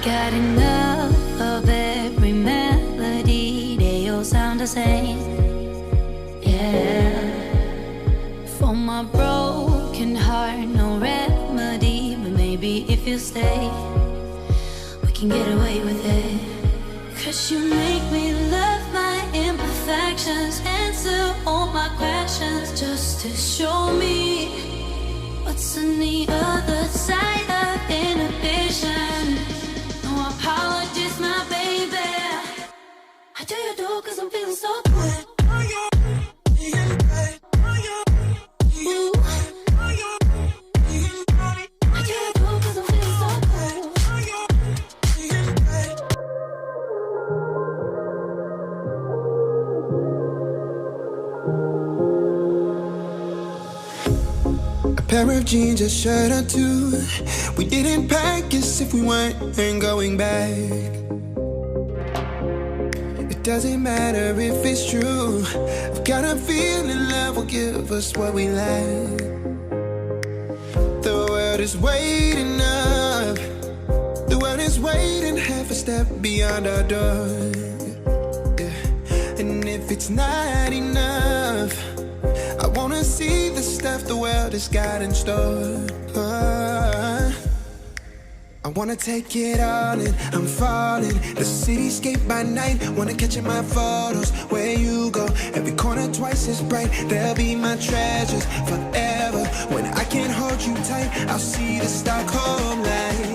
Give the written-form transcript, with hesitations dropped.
Got enough of every melody, they all sound the same. Yeah. For my broken heart, no remedy, but maybe if you stay, we can get away with it. 'Cause you make me love my imperfections, answer all my questions, just to show me what's on the other side of inhibition. No apologies, my baby. How do you do? 'Cause I'm feeling so good. Pair of jeans, a shirt or two. We didn't pack as if we weren't going back. It doesn't matter if it's true. I've got a feeling love will give us what we lack. The world is waiting up. The world is waiting half a step beyond our door. Yeah. And if it's not enough, I wanna see the stuff the world has got in store. I wanna take it all in, I'm falling. The cityscape by night, wanna catch in my photos. Where you go, every corner twice as bright. They'll be my treasures forever. When I can't hold you tight, I'll see the Stockholm light.